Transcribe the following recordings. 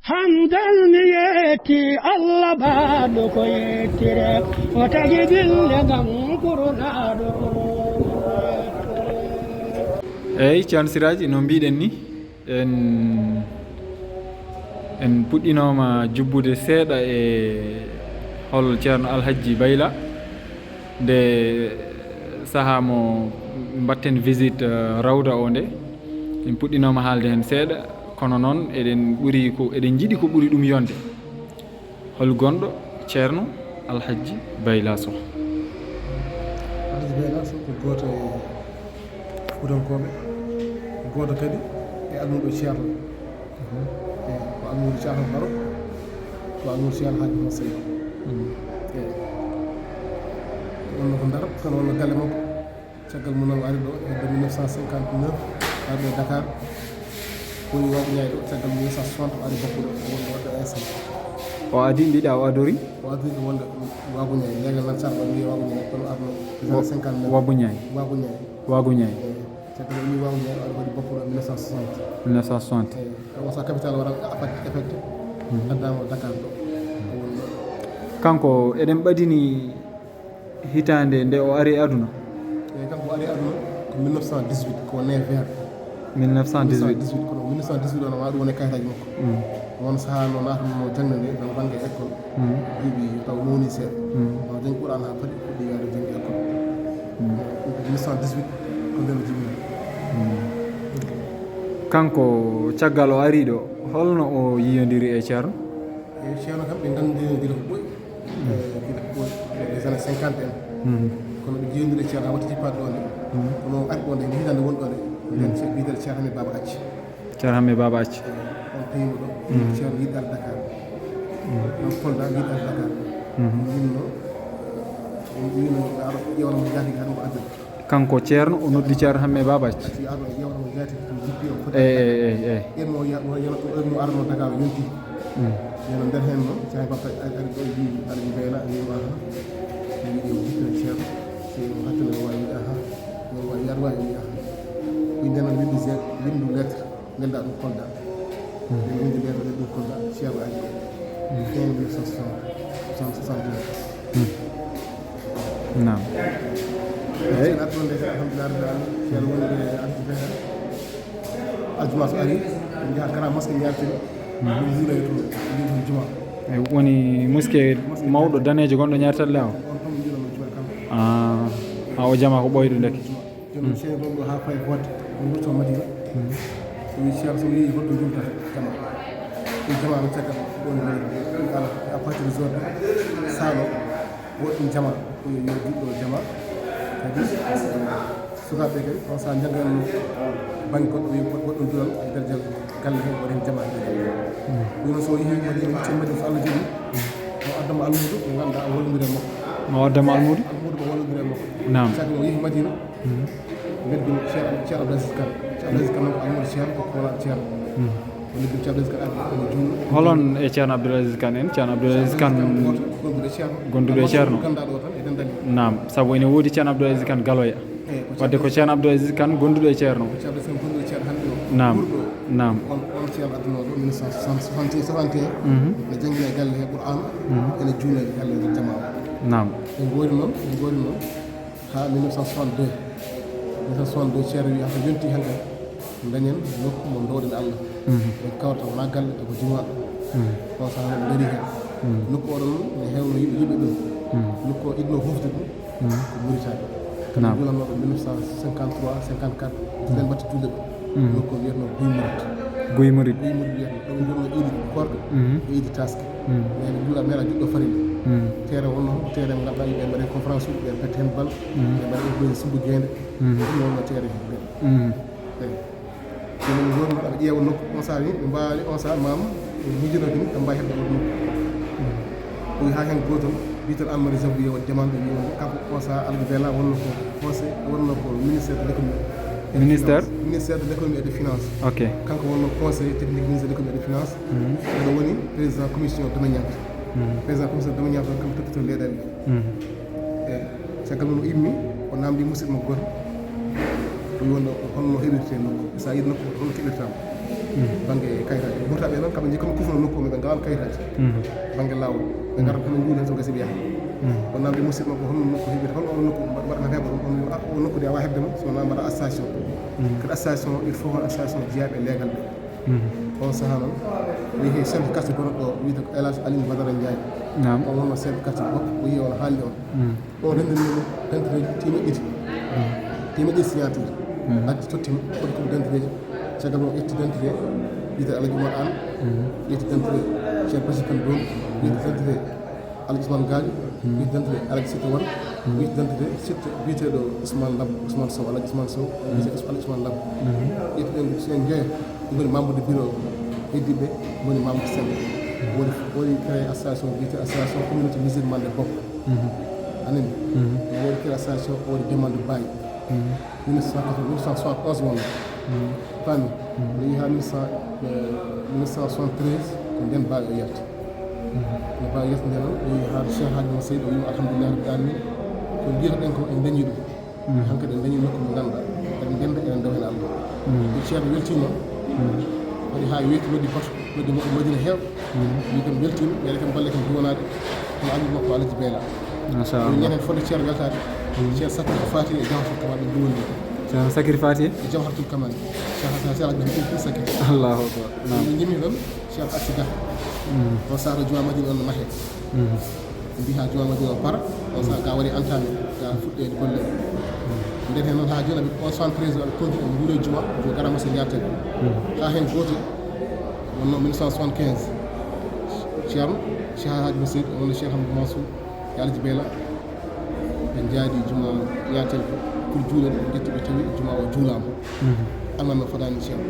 hamdan yeti Allah baɗo ko yettire o tagi dille gam kurnaɗo eyyi ceerno Siraji no mbiɗen ni en puɗɗinoma jubbude seeɗa e hol ceerno Alhaji Bayla nde saaha mo mbatten visite rawda o nde en puɗɗinoma haalde hen seeɗa kono noon eɗen jiiɗi ko ɓuuri ɗum yonde hol gonɗo ceerno Alhaji Bayla Sow. Alhaji Bayla Sow ko goto e Fuutankoɓe goto kadi e almuɗo ceerno ko almuɗo ceerno Baro ko almuɗo ceerno Hadji Moussa wonno ko Ndar kono wonno galle makko caggal mum noon ari ɗo e 1959 ari ɗo Dakar woni Wagu Ñaay ɗo caggal 1960 ari bakkuɗo wonno wadde ASM o adi mbiɗa o adori ko wonde Wagu Ñaay legal nan sarɗo wi Wagu Ñaay kono arno 59 Wagu Ñaay Wagu Ñaay caggal wi Wagu Ñaay ari waɗi bakkuɗo 1960 o sa capital waɗa affecté addama Dakar ɗo kanko eɗen ɓadini hitande nde o ari aduna kanko ari aduna ko 1918 ko ne vert 1918 kono 1918 ono waɗi woni kayitaji makko won saaha no natanno jangde nde ɗon banggue école jiiɓi taw mowni seeɗa o jangi Qur'an ha paɗi fuɗɗi yaade jangi école 1918 ko nden jibini kanko caggal o ari ɗo holno o yiyodiri e ceerno ceerno kam ɓe gandidiri ko ɓoyi guila ko ɓoyi les années 50 en kono ɓe jeyodiri e ceerno ha watti jippaɗe ɗo nde kono ari ɗo nde hitande woni ɗo nde nden wiyetede Ceerno Hammet Baba Acci Ceerno Hammet Baba Acci on tawimo ɗo ceerno yiɗi arde Dakar on Kolda yiɗi arde Dakar yinno wino aɗo ƴewnamo jaatigi haɗum ko addata kanko ceerno o noddi Ceerno Hammet Baba Acci aɗo ƴewnamo jaatigi ɗum jippi o foti ƴenmo mo arno Dakar o yonti eno nder hen noon Ceerno Baba ari ɗo wi Alhaji Bayla wima yiɗi o jippina ceerno so hakkille o wawi aha yo wawi yaɗa wawi wi aha wi nden noon windu lettre nelda ɗum Kolda ɓe windi lettre ɗe ɗum Kolda ceerno ari 1962 nam ceerno arɗo nde alhamdulillah rabbil alamin ceerno woni ɓe ardiɓe aljuma so ari ɓe jahat gara moské jartiri ɗum juuloye to ɗum juma woni moské mawɗo danejo gonɗo ñartalle o on ɗum juulono juma kam ha o jama ko ɓoyɗo ndeke jooni ceerno ɗon ɗo ha faye vodde o wurto Madina o wi ceerno so yeehi goɗɗo jumta jama ɗum jama no caggal ɗon ala à partir de jour salo woɗɗum jama yo juɗɗo jama kadi sukaɓe kadi on sa jagganno banggue goɗɗo wi goɗɗum juural e nder galle he waɗen jama ɗum so yeehi Madina wicce Madina so Allah jaaɓi o addamo almudo mo ganduɗa o wallodiri e makko o waddama almudo mo wallodiri e makko nam caggal o yeehi Madina leddimo Ceerno Abdou Aziz Kane Ceerno Abdou Aziz Kane ko almudo ceerno ko kolaɗo ceerno o leddimo Ceerno Abdou Aziz Kane arde omo junno holon e Ceerno Abdou Aziz Kane en Ceerno Abdou Aziz Kane gonduɗo e ceerno ganduɗa ɗo tan e dendali nam saabu ene woodi Ceerno Abdou Aziz Kane galoya wadde ko Ceerno Abdou Aziz Kane gonduɗo e ceerno Ceerno Abdou Aziz Kane gonduɗo e ceerno hande o nam nam on ceerno adduno ɗo 1961 ne jangguine galle he Qur'an ene juula e galle he jama o nam ɓe goori noon ha 1962 ceerno wi haka yonti hen kadi dañen nokku mo dowɗen Allah ɓe kawrata wona galle eko jumaɗo on saaha ɓe daari hen nokku oɗon ne hewno yiɓe ɗum nokku o idno hufde ɗum ko Mauritanie kadi juulanno ɗo 1953 54 nden batte julde ɗo nokku o wiyatno Guy Mouride wiyatno ɗo jurno iidi korɗo e iidi taske mais juula mera juɗɗo farine terrain wonno terrain mo ganduɗa yimɓe mbaɗe conférence uji ɓe pette hen bal ɓe mbaɗe ɓe sumbu guende ɗum wonno terrain he eyi sono gorno aɓe ƴeewa nokku on saaha ni ɓe mbawi on saaha mama mijonoɓe ni ɓe mbawi heɓde oɗo nokku o wi ha hen goto wiitel Almari Jaw wiye won demande wi won kanko on saaha Alhaji Bayla wonno ko conseil wonno ko ministére de l'économie ministére de l'économie et des finances ok kanko wonno conseiller technique ministére de l'économie et des finances oɗo woni président commission domaniale président commission domaniale kam toppito leyɗele ɗe eyi caggal mum o immi o namdi musidɗo mo goto o wi wonno holno heɓirte nokku sa yiɗi nokku holno keɓirtama bange kayitaji burtaɓe noon kamɓe jii comme kufno nokku ɓe ngawal kayitaji bange lawol ɓe garat kono juulen so gasi ɓe yaha on namde musidɗo ko holno nokku heɓete holno on nokku mbaɗata heɓa ɗum on nokku de a wawi heɓde mo sowona mbaɗa association kadi association il faut hon association jeeyaɓe leegal ɓe on saaha noon wiye chef de quartier gonoɗo wiyete ko élage aline badara ndiaye on wonno chef de quartier goɗɗo o wiye on haalde on rendanimo dentereji timeɗɗi signature addi tottima foti komi dentereji caggal mo ƴetti dentere wiyete alaji oumar an ƴetti dentere cheikh basi kan doon wiyete dentere alaji ousmane gadio wiyete dentere alaji sitta won wiyete dentere sitta wiyeteɗo ousmane sow alaji ousmane sow wiyete alaji ousmane lab ƴetti ɗen sen jeeya woni membre de bureau heddiɓe woni membre sembe woni créé association wiyete association communauté musulman de bokk anani woni créé association o waɗi demande bayi 1971 wonno fami mi yeehi ha 1973 ko nden bawi o yalti no bawi yalti nden o yeehi ha cheikh haji mo seydi o wima alhamdulillah rabbil alamin ko jiitaɗen ko en dañi ɗum hankkadi en dañi nokku mo ganduɗa eɗen genda eɗen daw hen allah ɗo ceerno weltima waɗi ha weeti noddi bato noddi moɗo madina heew wi kam weltima ɓeɗe kam golle kam duwonade kono andu makko alaji beela ñanden fodde ceerno weltade ceerno sakki ko fati e jawhatul kamal ɗum duwoni ceerno sakiri fati e jawhatul kamal cheikh alaji ɗum ɗum sakki allahu akbar mi ñimi ɗon cheikh acci ga on saaha juma madina on no mahe mbi ha juma madina o para on saaha ga waɗi entamé ga fuɗɗede golle nden hen noon ha joni on 73 aɓe continue ɓe juuɗe juma jo gara masa yaltede ha hen gotel wonno 1975 ceerno cheikh haji mo seydi wonno cheikh hamadou mansour e alaji beela ɓe jaadi juma yatel pour juulen ƴetti ɓe tawi juma o juulama almami o fadani ceerno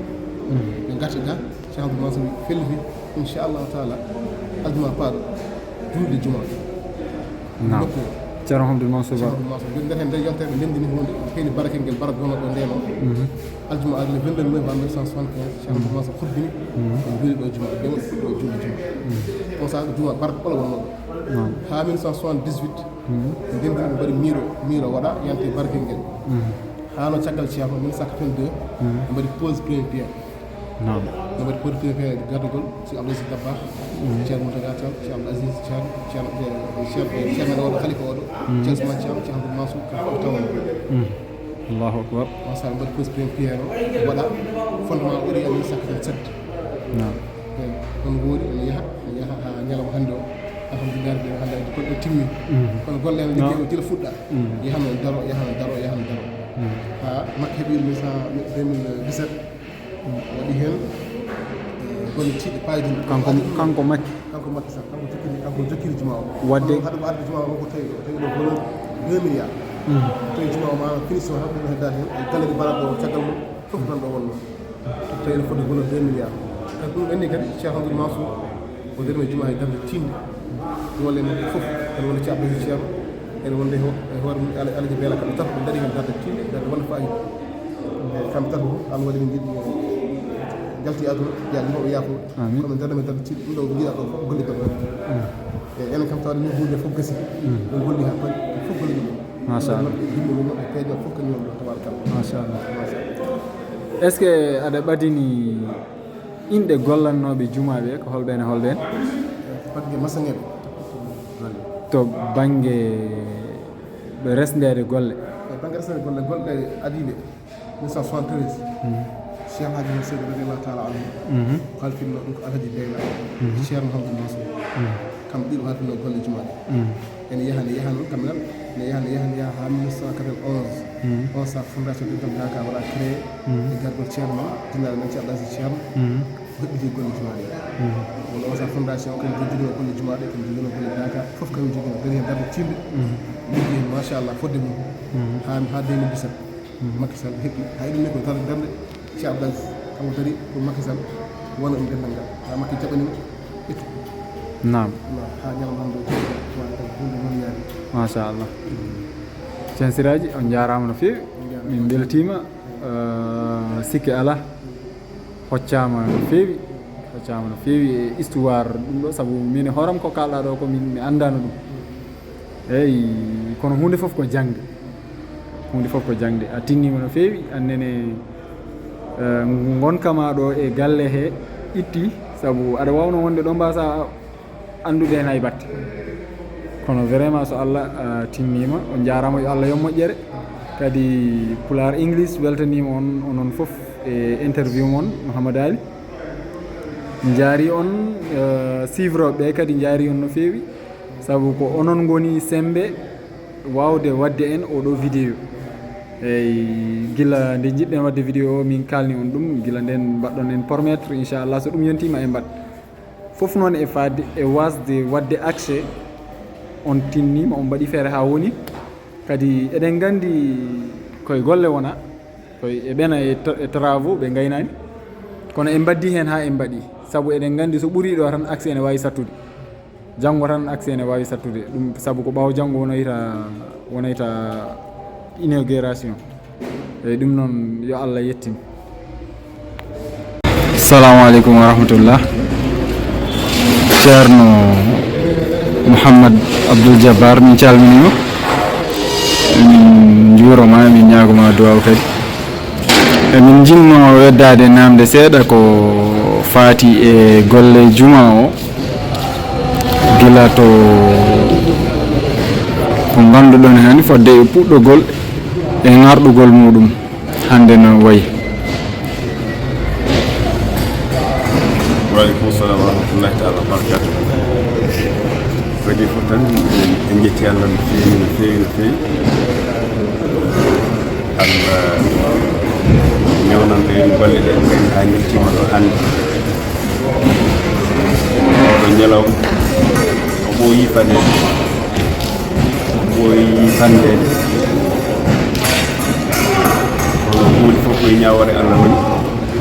ɓe garti ga cheikh hamadou mansour fellifi inchallahu taala aljuma paaɗo juulde juma nokku ceerno hamdoul mansour ba nder hen nde yontere ɓe ndendini hunde heeni barakel ngel barak gonoɗo ɗo ndeno aljuma ari le 22 novembre 1975 cheikh hamadou mansour huddini en juuli ɗo juma ɓe woni fuɗɗo juulde juma on saaha juma barak ɓolo wonnoɗo ha 1978 ɓe ndendini ɓe mbaɗi miro waɗa yante barakel ngel hano caggal ceerno 1982 ɓe mbaɗi pose premier pierre ɓe mbaɗi pose premier pierre gardugol si abdoulaye sy dabba ceerno moutaga thiam cheikh abdou aziz ceerno men oɗo khalifa oɗo ceerno ousmane thiam cheikh hamadou mansour ka fof taw allahu akbar on saaha ɓe mbaɗi pose premier pierre o waɗa fondement ɓuri en 1987 ɗon goori ene yaha ha ñalawma hannde o alhamdulillah rabbil alamin hannde koɗo timmi kono golle en ligguey o tila fuɗɗa yahano daro ha makko heeɓi 2017 waɗi hen golle tiiɗe payidini kanko makki sa kanko jokkiri juma o wadde haɗa arde juma o ko tawi ɗo bolon 2 milliards tawi juma o ma finition hakko ɗum heddade hen e galleɗi mbaɗaɗo caggal mum fof nan ɗo wonno tawi no fodde bolon 2 milliards kadi ɗum ɓenni kadi cheikh hamadou mansour o darima juma e darde tinde golle makko fof ene wona ceerno ceerno ene wonde e hoore mum alaji beela kamɓe tato ɓe daari hen darde tinde darde wonde fayida kamɓe tato fof an waɗi min jiiɗi jalti aduna ya yimɓeɓe yaafo kono darde darde tinde ɗum ɗo jiiɗa ɗo fof golli ɗon e enen kam tawde min hunde fof gasi ɗum golli ha paɗi fof golli ɗum machallah yimɓe mum e peejo fof kañum ɗo tabarkalla machallah est ce que aɗa ɓadini inɗe gollannoɓe jumaɓe ko holɓen e holɓen baŋnge masaŋeɓe to baŋnge ɓe resndede golle baŋnge resndede golle golle adiɓe 1973 cheikh haji mo seydi radiallahu taala anhu halfinno ɗum ko alhaji beyla ceerno hamdou mansour kamɓe ɗiɗo halfinno golle jumaɗe ene yaha noon kamɓe nan ne yaha ha 1991 on sa fondation ɗintam daka waɗa créé e gargol ceerno jinnaɗe men ceerno asis ceerno heɓɓiti golle jumaɗe won on sa fondation kam joguino golle jumaɗe kam joguino golle daka foof kañum joguino dari hen darde timɓe ligguey machallah fodde mum ha 2017 Macky Sall heɓɓi ha ɗum ni ko darde cheikh abdou aziz kanko dari ko Macky Sall wona ɗum dendal ngal ha Macky jaɓanima ƴettu nam ha ñalawma hande hunde noon yaari machallah ceen siraji on jarama no fewi min beltima sikki ala hoccama no fewi e histoire ɗum ɗo saabu min hooram ko kalɗa ɗo ko mi andano ɗum eyyi kono hunde foof ko jangde a tinnima no fewi annene gonkama ɗo e galle he itti sabu aɗa wawno wonde ɗo mbasa andude hen hay batte kono vraiment so Allah timmima on jarama yo Allah yo moƴƴere kadi Pular English weltanima on onon foof e interview mon Mouhamadou Ali jaari on suivroɓe ɓe kadi jaari on no feewi sabu ko onon goni sembe wawde wadde en oɗo vidéo eyyi gila nde jiɗɗen wadde vidéo o min kalni on ɗum gila nden mbaɗɗon en promettre inchallah so ɗum yontima e mbaɗ foof noon e fadde e wasde wadde accès on tinnima on mbaɗi feere ha woni kadi eɗen gandi koye golle wona koye e ɓena e travaux ɓe gaynani kono en baddi hen ha en mbaɗi sabu eɗen gandi so ɓuuri ɗo tan accès ene wawi sattude janggo tan accès ene wawi sattude ɗum sabu ko ɓawo janggo wonayta inauguration eyyi ɗum noon yo Allah yettin. Assalamu aleykum wa rahmatullah. Ceerno Mouhammad Abdoul Jabbar min calminima min juuroma min ñagoma duwaw kadi emin jinno weddade namde seeɗa ko faati e golle juma o gila to ko ganduɗon hen fodde e puɗɗogol e garɗugol muɗum hande no wayi. Waaleykum salam wa rahmatullahi taala wa barakatuh. Kadi fof tan en jetti Allah no feewi no feewi no feewi. Allah ñawnande en golle ɗe kadi ha jettima ɗo hande oɗo ñalawma o ɓooyi fandede o ɓooyi fandede kono hunde fof koye ñawore Allah woni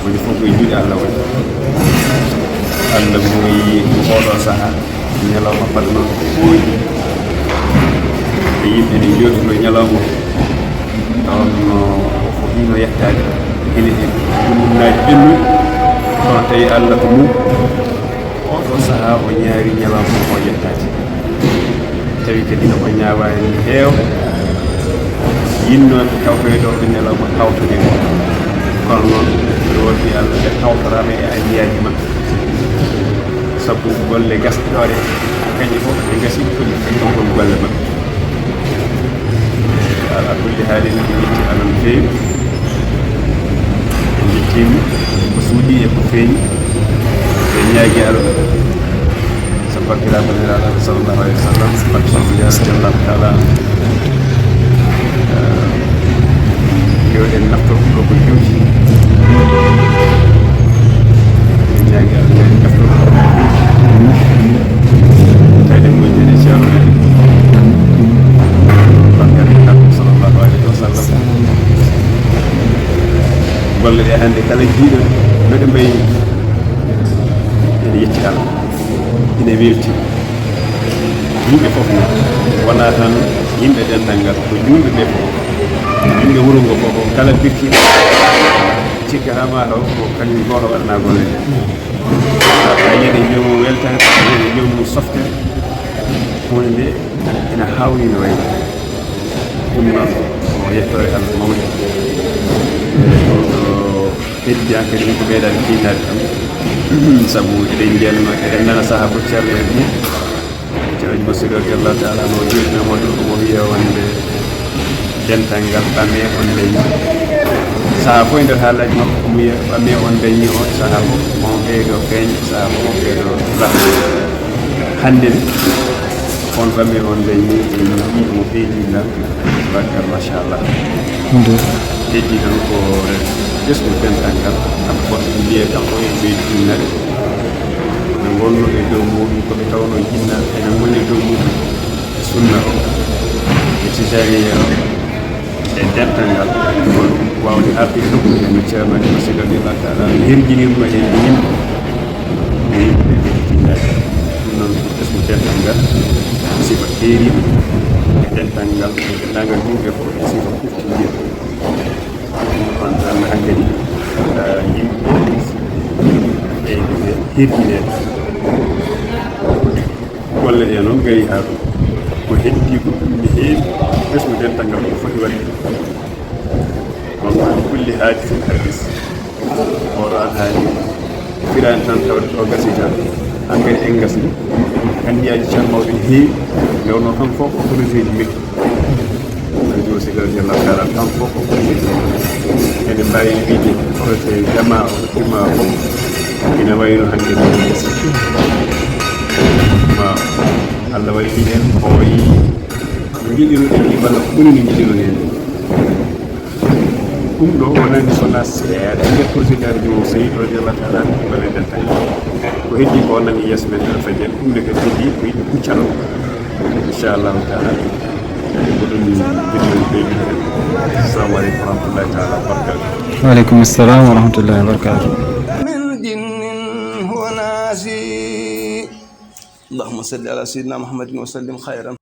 hunde fof koye juuɗe Allah woni. Allah moyi oɗo saaha ñalawma fadde noon ɓooyi e yimɓe ne jooɗino ñalawma tawn no foɗino yettade guila e ɗumnaji ɓennuɗi kono tawi Allah ko mum oɗo saaha o ñaari ñalawma o yettade tawi kadi no ñawani heew yinnoɓe kawtoyɗo ɗo ñalawma kawtude kono noon ɓe woddi Allah ɓe kawtorama e anniyaji mabɓe sabu golle gasɗoɗe kañƴe fof ɓe gasi ɗon golle mabɓe ala kulli haalin ɓe yetti Allah no feewi ɓe jettima ko suuɗi e ko feeñi ɓe ñaagui Allah so bakkiraɓe nelaɗo sallllahu alayhi wa sallam barke radiallahu taala kewɗen naftorto ɗo ko juuti ɓe ñaagui Allah en naftorto kadi moƴƴere ceerno men bakkariɗo sallllahu alayhi wa sallam golle ɗe hannde kala jiiɗo noɗe mbayi ene yetti Allah ine welti yimɓe fof noon wona tan yimɓe dental ngal ko yimɓe ɓe fof yimɓe wuro ngo fof kala birkiɗo cikka ha mataw ko kañum goto waɗana golle ɗe a yiɗe jomum weltare a yiɗe jomum softere hunde nde ene hawni no wayi ɗum noon o yettore Allah mawde heddi an kadi ko ɓeydade fiinade tan sabu eɗen jiyatno eɗen nana saaha ko ceerno en ni ceerno Bassirou radiallahu taala no joɗinamo ɗo omo wiya wonde dental ngal ɓame on dañi saaha fof e nder haalaji makko omo wiya ɓame on dañi o saaha fof on ɓeydo feeñ saaha fof on ɓeydo lahde hande on ɓame on dañi e yii omo ɓeydilla bakkar machallah heddi tan ko ƴesgo dental ngal kam goɗɗo mbiye kanko en ɓeydi jinnade ɓe gonno e dow muɗum koɓe tawno jinna ene goni e dow muɗum e sunna o e tijariya o e dental ngal wawde artude ɗum no ceerno e Bassirou radiallahu taala herjinirno en yimɓe e yimɓe ɓe jinnade ɗum noon ƴesgo dental ngal sifa keeriɗo e dental ngal e dendagal yimɓe fof e sifa kuftindirɗo on tan hankkadi yimɓe ɓeyduɓe herjinede golle ɗe noon gari ha ɗum ko heddi ko ɗum ne heewi ɓesgu dental ngal ko foti wadde on kulli haadi fin hardis oɗo alhaali firani tan tawde to gasi tan hankkadi en gasni kandiyaji can mawɓe ne heewi nde wonno tan fof ko projet ji mekki radio sécurité locale tan fof ko projet ji ene mbawi wiide projet jama o timma fof ina wayno hannde ɗo gasi ma Allah wayi en o wayi jiɗiruɗen ni walla ko ɓuri ni jiɗiruɗen hen ɗum ɗo wonani sona seeɗa nder projet aji o seydi radiallahu taala bale delta ko heddi ko nani yeeso men tan faji en ɗum nde kadi heddi ko yiɗi kuccano inchallahu taala ko ɗum jiɗiren ɓeydi hen assalamu aleykum wa rahmatullahi taala wa barakatuh waaleykum assalam wa rahmatullahi wa barakatuh من جن هو ناسي اللهم صل على سيدنا محمد وسلم خيرا